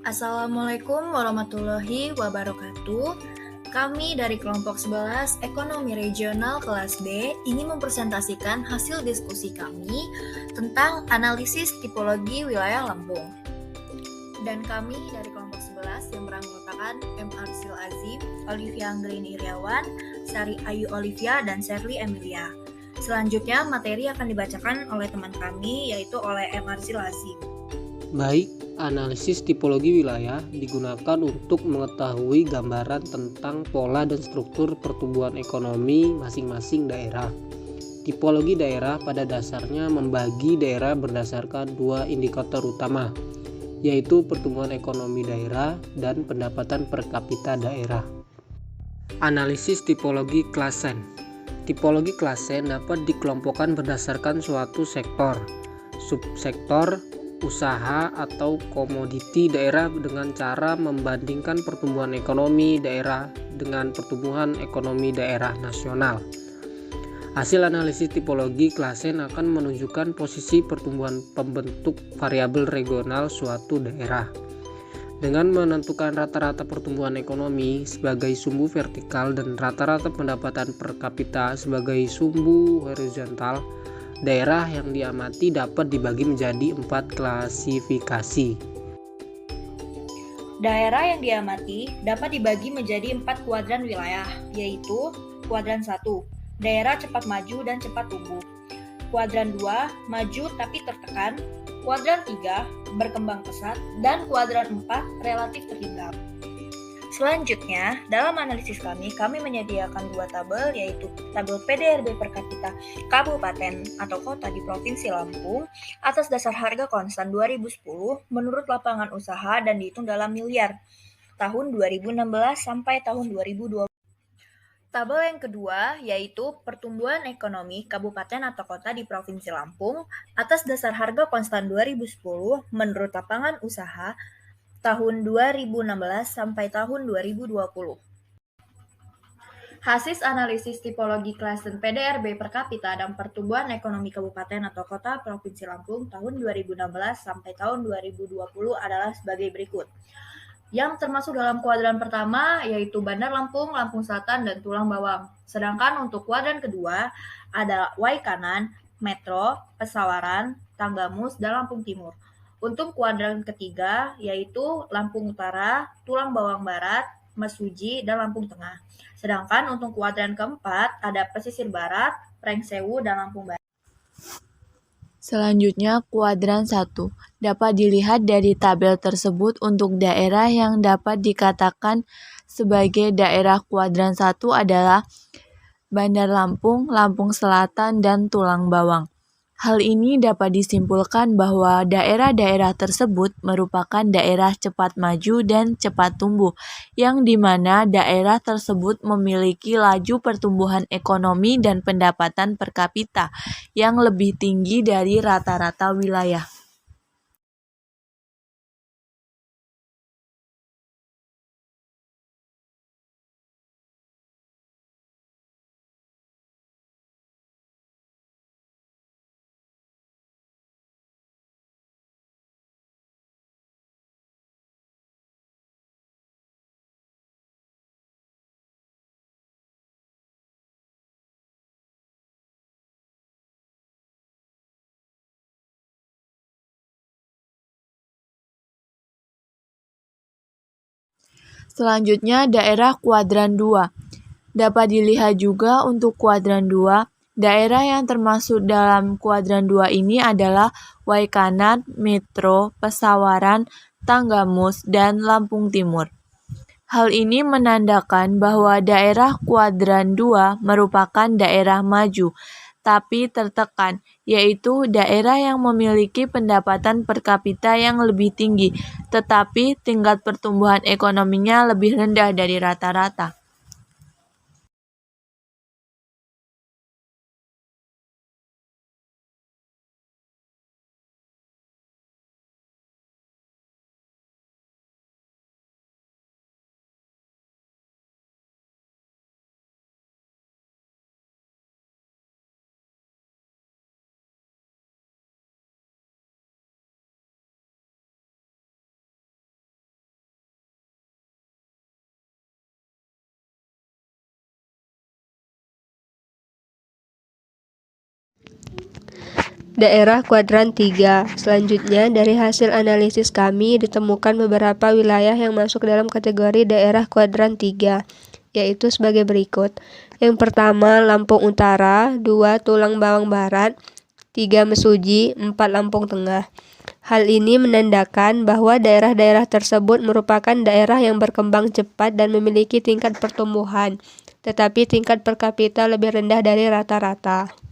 Assalamualaikum warahmatullahi wabarakatuh. Kami dari kelompok 11 Ekonomi Regional kelas B ingin mempresentasikan hasil diskusi kami tentang analisis tipologi wilayah Lampung. Dan kami dari kelompok 11 yang beranggotakan M. Arsil Azim, Olivia Anggelini Iriawan, Sari Ayu Olivia, dan Sherly Emilia. Selanjutnya materi akan dibacakan oleh teman kami yaitu oleh M. Arsil Azim. Baik, analisis tipologi wilayah digunakan untuk mengetahui gambaran tentang pola dan struktur pertumbuhan ekonomi masing-masing daerah. Tipologi daerah pada dasarnya membagi daerah berdasarkan dua indikator utama, yaitu pertumbuhan ekonomi daerah dan pendapatan per kapita daerah. Analisis tipologi klasen. Tipologi klasen dapat dikelompokkan berdasarkan suatu sektor, subsektor, usaha atau komoditi daerah dengan cara membandingkan pertumbuhan ekonomi daerah dengan pertumbuhan ekonomi daerah nasional. Hasil analisis tipologi klasen akan menunjukkan posisi pertumbuhan pembentuk variabel regional suatu daerah. Dengan menentukan rata-rata pertumbuhan ekonomi sebagai sumbu vertikal dan rata-rata pendapatan per kapita sebagai sumbu horizontal, daerah yang diamati dapat dibagi menjadi 4 klasifikasi. Daerah yang diamati dapat dibagi menjadi 4 kuadran wilayah, yaitu kuadran 1, daerah cepat maju dan cepat tumbuh. Kuadran 2, maju tapi tertekan. Kuadran 3, berkembang pesat. Dan kuadran 4, relatif tertinggal. Selanjutnya, dalam analisis kami menyediakan 2 tabel, yaitu tabel PDRB per kapita kabupaten atau kota di Provinsi Lampung atas dasar harga konstan 2010 menurut lapangan usaha dan dihitung dalam miliar tahun 2016 sampai tahun 2020. Tabel yang kedua yaitu pertumbuhan ekonomi kabupaten atau kota di Provinsi Lampung atas dasar harga konstan 2010 menurut lapangan usaha tahun 2016 sampai tahun 2020. Hasil analisis tipologi klasen PDRB per kapita dan pertumbuhan ekonomi kabupaten atau kota Provinsi Lampung tahun 2016 sampai tahun 2020 adalah sebagai berikut. Yang termasuk dalam kuadran pertama yaitu Bandar Lampung, Lampung Selatan, dan Tulang Bawang. Sedangkan untuk kuadran kedua ada Waikanan, Metro, Pesawaran, Tanggamus, dan Lampung Timur. Untuk kuadran ketiga yaitu Lampung Utara, Tulang Bawang Barat, Mesuji, dan Lampung Tengah. Sedangkan untuk kuadran keempat ada Pesisir Barat, Prengsewu, dan Lampung Barat. Selanjutnya, kuadran 1 dapat dilihat dari tabel tersebut untuk daerah yang dapat dikatakan sebagai daerah kuadran 1 adalah Bandar Lampung, Lampung Selatan, dan Tulang Bawang. Hal ini dapat disimpulkan bahwa daerah-daerah tersebut merupakan daerah cepat maju dan cepat tumbuh, yang dimana daerah tersebut memiliki laju pertumbuhan ekonomi dan pendapatan per kapita yang lebih tinggi dari rata-rata wilayah. Selanjutnya, daerah kuadran 2. Dapat dilihat juga untuk kuadran 2, daerah yang termasuk dalam kuadran 2 ini adalah Waikanan, Metro, Pesawaran, Tanggamus, dan Lampung Timur. Hal ini menandakan bahwa daerah kuadran 2 merupakan daerah maju, tapi tertekan, yaitu daerah yang memiliki pendapatan per kapita yang lebih tinggi, tetapi tingkat pertumbuhan ekonominya lebih rendah dari rata-rata. daerah kuadran 3. Selanjutnya, dari hasil analisis kami ditemukan beberapa wilayah yang masuk dalam kategori daerah kuadran 3, yaitu sebagai berikut. Yang pertama, Lampung Utara, 2, Tulang Bawang Barat, 3, Mesuji, 4, Lampung Tengah. Hal ini menandakan bahwa daerah-daerah tersebut merupakan daerah yang berkembang cepat dan memiliki tingkat pertumbuhan, tetapi tingkat per kapita lebih rendah dari rata-rata.